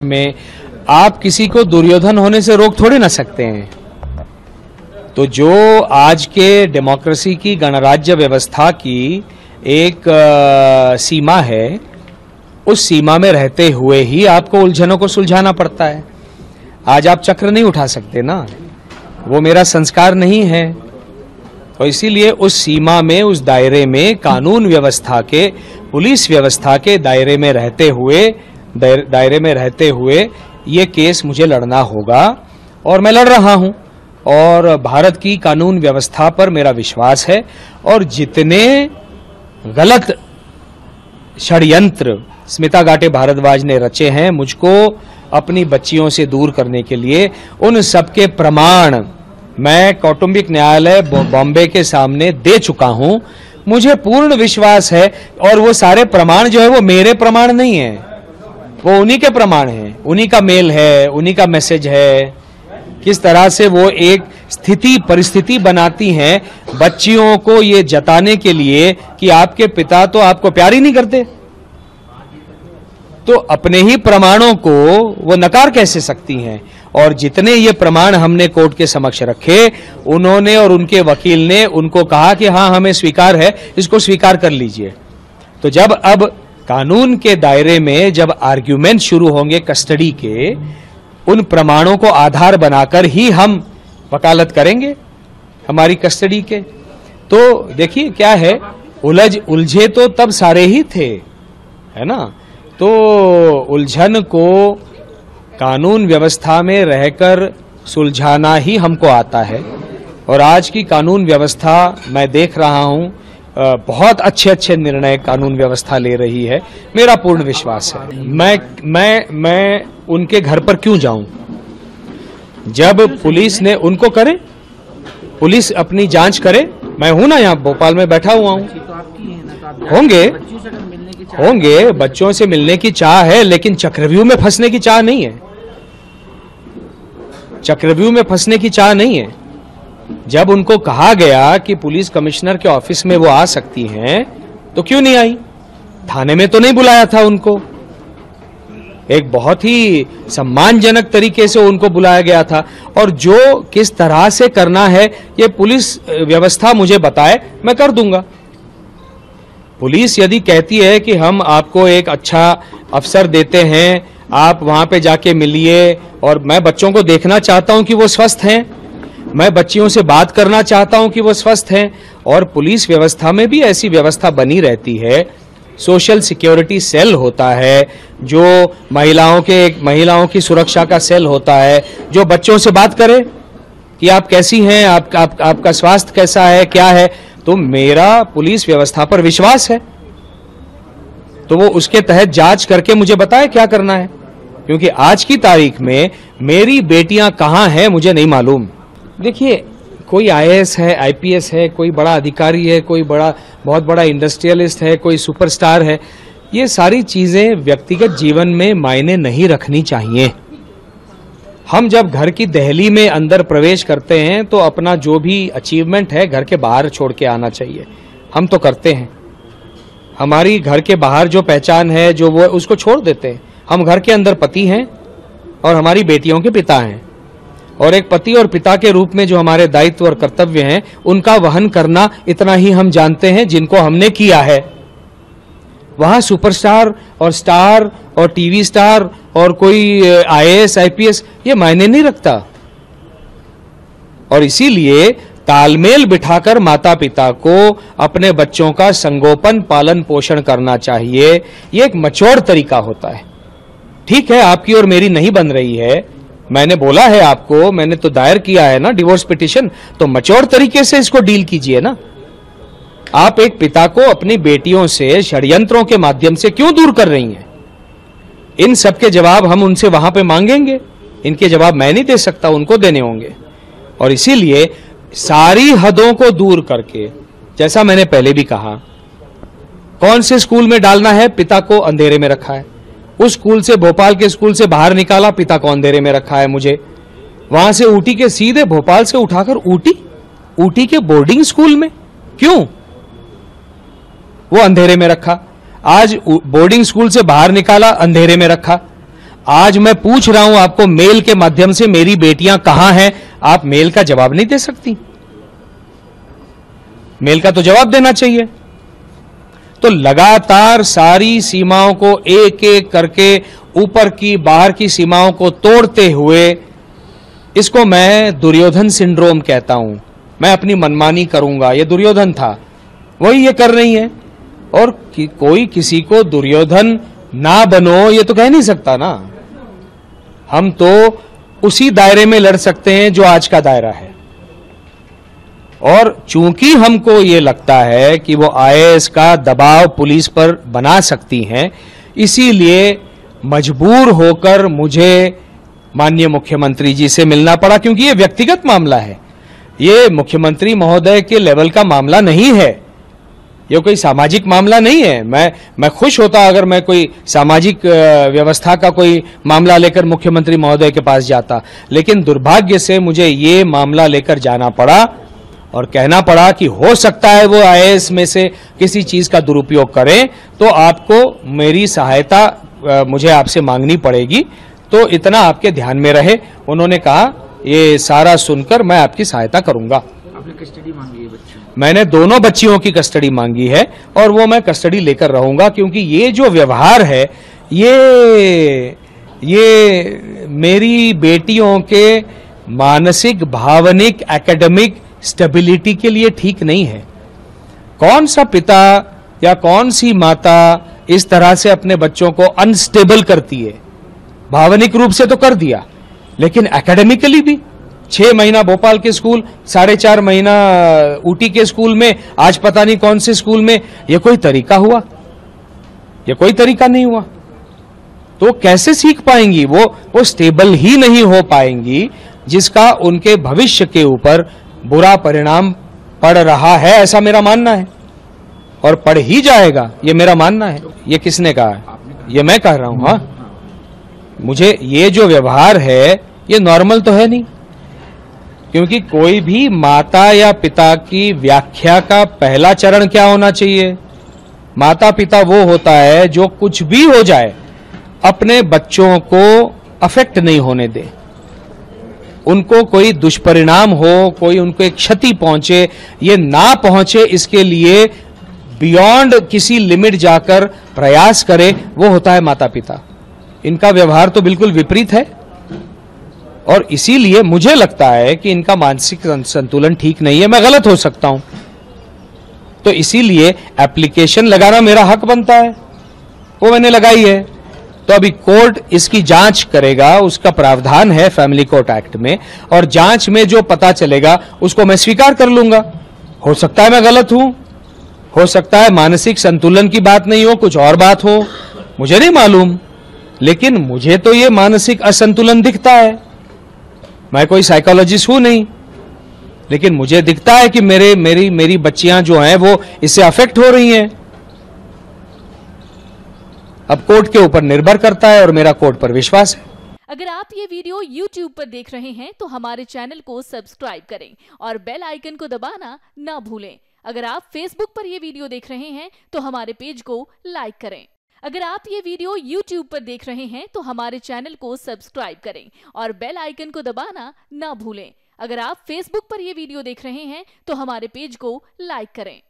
में आप किसी को दुर्योधन होने से रोक थोड़े ना सकते हैं। तो जो आज के डेमोक्रेसी की गणराज्य व्यवस्था की एक सीमा है, उस सीमा में रहते हुए ही आपको उलझनों को सुलझाना पड़ता है। आज आप चक्र नहीं उठा सकते ना, वो मेरा संस्कार नहीं है। तो इसीलिए उस सीमा में, उस दायरे में, कानून व्यवस्था के, पुलिस व्यवस्था के दायरे में रहते हुए ये केस मुझे लड़ना होगा और मैं लड़ रहा हूं। और भारत की कानून व्यवस्था पर मेरा विश्वास है और जितने गलत षड्यंत्र स्मिता गाटे भारद्वाज ने रचे हैं मुझको अपनी बच्चियों से दूर करने के लिए, उन सबके प्रमाण मैं कौटुंबिक न्यायालय बॉम्बे के सामने दे चुका हूं। मुझे पूर्ण विश्वास है और वो सारे प्रमाण जो है वो मेरे प्रमाण नहीं है, वो उन्हीं के प्रमाण हैं, उन्हीं का मेल है, उन्हीं का मैसेज है। किस तरह से वो एक परिस्थिति बनाती हैं बच्चियों को ये जताने के लिए कि आपके पिता तो आपको प्यार ही नहीं करते, तो अपने ही प्रमाणों को वो नकार कैसे सकती हैं। और जितने ये प्रमाण हमने कोर्ट के समक्ष रखे, उन्होंने और उनके वकील ने उनको कहा कि हाँ हमें स्वीकार है, इसको स्वीकार कर लीजिए। तो जब अब कानून के दायरे में जब आर्ग्यूमेंट शुरू होंगे कस्टडी के, उन प्रमाणों को आधार बनाकर ही हम वकालत करेंगे हमारी कस्टडी के। तो देखिए क्या है, उलझे तो तब सारे ही थे, है ना। तो उलझन को कानून व्यवस्था में रहकर सुलझाना ही हमको आता है। और आज की कानून व्यवस्था मैं देख रहा हूं, बहुत अच्छे अच्छे निर्णय कानून व्यवस्था ले रही है, मेरा पूर्ण विश्वास है। मैं उनके घर पर क्यों जाऊं? जब पुलिस ने उनको करे, पुलिस अपनी जांच करे, मैं हूं ना, यहाँ भोपाल में बैठा हुआ हूं। होंगे बच्चों से मिलने की चाह है, लेकिन चक्रव्यूह में फंसने की चाह नहीं है, चक्रव्यूह में फंसने की चाह नहीं है। जब उनको कहा गया कि पुलिस कमिश्नर के ऑफिस में वो आ सकती हैं, तो क्यों नहीं आई? थाने में तो नहीं बुलाया था उनको, एक बहुत ही सम्मानजनक तरीके से उनको बुलाया गया था। और जो किस तरह से करना है ये पुलिस व्यवस्था मुझे बताए, मैं कर दूंगा। पुलिस यदि कहती है कि हम आपको एक अच्छा अवसर देते हैं, आप वहां पे जाके मिलिए, और मैं बच्चों को देखना चाहता हूं कि वो स्वस्थ हैं, मैं बच्चियों से बात करना चाहता हूं कि वो स्वस्थ हैं। और पुलिस व्यवस्था में भी ऐसी व्यवस्था बनी रहती है, सोशल सिक्योरिटी सेल होता है, जो महिलाओं की सुरक्षा का सेल होता है, जो बच्चों से बात करे कि आप कैसी हैं, आपका स्वास्थ्य कैसा है, क्या है। तो मेरा पुलिस व्यवस्था पर विश्वास है, तो वो उसके तहत जांच करके मुझे बताए क्या करना है। क्योंकि आज की तारीख में मेरी बेटियां कहां हैं मुझे नहीं मालूम। देखिए, कोई आईएएस है, आईपीएस है, कोई बड़ा अधिकारी है, कोई बहुत बड़ा इंडस्ट्रियलिस्ट है, कोई सुपरस्टार है, ये सारी चीजें व्यक्तिगत जीवन में मायने नहीं रखनी चाहिए। हम जब घर की दहली में अंदर प्रवेश करते हैं तो अपना जो भी अचीवमेंट है घर के बाहर छोड़ के आना चाहिए। हम तो करते हैं, हमारी घर के बाहर जो पहचान है जो वो उसको छोड़ देते हैं। हम घर के अंदर पति हैं और हमारी बेटियों के पिता हैं, और एक पति और पिता के रूप में जो हमारे दायित्व और कर्तव्य हैं उनका वहन करना इतना ही हम जानते हैं, जिनको हमने किया है। वहां सुपरस्टार और स्टार और टीवी स्टार और कोई आईएएस आईपीएस ये मायने नहीं रखता। और इसीलिए तालमेल बिठाकर माता पिता को अपने बच्चों का संगोपन पालन पोषण करना चाहिए। ये एक मैच्योर तरीका होता है। ठीक है, आपकी और मेरी नहीं बन रही है, मैंने बोला है आपको, मैंने तो दायर किया है ना डिवोर्स पिटीशन, तो मैच्योर तरीके से इसको डील कीजिए ना। आप एक पिता को अपनी बेटियों से षड्यंत्रों के माध्यम से क्यों दूर कर रही हैं? इन सब के जवाब हम उनसे वहां पे मांगेंगे, इनके जवाब मैं नहीं दे सकता, उनको देने होंगे। और इसीलिए सारी हदों को दूर करके, जैसा मैंने पहले भी कहा, कौन से स्कूल में डालना है, पिता को अंधेरे में रखा है। उस स्कूल से, भोपाल के स्कूल से बाहर निकाला, पिता को अंधेरे में रखा है मुझे। वहां से ऊटी के सीधे भोपाल से उठाकर ऊटी के बोर्डिंग स्कूल में क्यों वो अंधेरे में रखा। आज बोर्डिंग स्कूल से बाहर निकाला, अंधेरे में रखा। आज मैं पूछ रहा हूं आपको मेल के माध्यम से, मेरी बेटियां कहां हैं, आप मेल का जवाब नहीं दे सकती? मेल का तो जवाब देना चाहिए। तो लगातार सारी सीमाओं को एक एक करके, ऊपर की बाहर की सीमाओं को तोड़ते हुए, इसको मैं दुर्योधन सिंड्रोम कहता हूं। मैं अपनी मनमानी करूंगा, ये दुर्योधन था, वही ये कर रही है। और कोई किसी को दुर्योधन ना बनो ये तो कह नहीं सकता ना। हम तो उसी दायरे में लड़ सकते हैं जो आज का दायरा है। और चूंकि हमको ये लगता है कि वो आईएएस का दबाव पुलिस पर बना सकती हैं, इसीलिए मजबूर होकर मुझे माननीय मुख्यमंत्री जी से मिलना पड़ा, क्योंकि ये व्यक्तिगत मामला है। ये मुख्यमंत्री महोदय के लेवल का मामला नहीं है, ये कोई सामाजिक मामला नहीं है। मैं खुश होता अगर मैं कोई सामाजिक व्यवस्था का कोई मामला लेकर मुख्यमंत्री महोदय के पास जाता, लेकिन दुर्भाग्य से मुझे ये मामला लेकर जाना पड़ा और कहना पड़ा कि हो सकता है वो आईएएस में से किसी चीज का दुरुपयोग करें, तो आपको मेरी सहायता मुझे आपसे मांगनी पड़ेगी, तो इतना आपके ध्यान में रहे। उन्होंने कहा ये सारा सुनकर मैं आपकी सहायता करूंगा। आपने कस्टडी मांगी है बच्चों? मैंने दोनों बच्चियों की कस्टडी मांगी है और वो मैं कस्टडी लेकर रहूंगा, क्योंकि ये जो व्यवहार है ये मेरी बेटियों के मानसिक, भावनिक, एकेडमिक स्टेबिलिटी के लिए ठीक नहीं है। कौन सा पिता या कौन सी माता इस तरह से अपने बच्चों को अनस्टेबल करती है? भावनिक रूप से तो कर दिया, लेकिन एकेडमिकली भी 6 महीना भोपाल के स्कूल, 4.5 महीना ऊटी के स्कूल में, आज पता नहीं कौन से स्कूल में। यह कोई तरीका हुआ? यह कोई तरीका नहीं हुआ। तो कैसे सीख पाएंगी? वो स्टेबल ही नहीं हो पाएंगी, जिसका उनके भविष्य के ऊपर बुरा परिणाम पड़ रहा है, ऐसा मेरा मानना है। और पड़ ही जाएगा, ये मेरा मानना है। ये किसने कहा है? ये मैं कह रहा हूं। हाँ, मुझे ये जो व्यवहार है ये नॉर्मल तो है नहीं, क्योंकि कोई भी माता या पिता की व्याख्या का पहला चरण क्या होना चाहिए? माता पिता वो होता है जो कुछ भी हो जाए अपने बच्चों को अफेक्ट नहीं होने दे, उनको कोई दुष्परिणाम हो, कोई उनको एक क्षति पहुंचे, ये ना पहुंचे, इसके लिए बियॉन्ड किसी लिमिट जाकर प्रयास करे, वो होता है माता पिता। इनका व्यवहार तो बिल्कुल विपरीत है और इसीलिए मुझे लगता है कि इनका मानसिक संतुलन ठीक नहीं है। मैं गलत हो सकता हूं, तो इसीलिए एप्लीकेशन लगाना मेरा हक बनता है, वो मैंने लगाई है। तो अभी कोर्ट इसकी जांच करेगा, उसका प्रावधान है फैमिली कोर्ट एक्ट में, और जांच में जो पता चलेगा उसको मैं स्वीकार कर लूंगा। हो सकता है मैं गलत हूं, हो सकता है मानसिक संतुलन की बात नहीं हो, कुछ और बात हो, मुझे नहीं मालूम, लेकिन मुझे तो ये मानसिक असंतुलन दिखता है। मैं कोई साइकोलॉजिस्ट हूं नहीं, लेकिन मुझे दिखता है कि मेरी बच्चियां जो हैं वो इससे अफेक्ट हो रही हैं। अब कोर्ट के ऊपर निर्भर करता है और मेरा कोर्ट पर विश्वास है। अगर आप ये वीडियो YouTube पर देख रहे हैं तो हमारे चैनल को सब्सक्राइब करें और बेल आइकन को दबाना ना भूलें। अगर आप Facebook पर ये वीडियो देख रहे हैं तो हमारे पेज को लाइक करें। अगर आप ये वीडियो YouTube पर देख रहे हैं तो हमारे चैनल को सब्सक्राइब करें और बेल आइकन को दबाना ना भूलें। अगर आप Facebook पर ये वीडियो देख रहे हैं तो हमारे पेज को लाइक करें।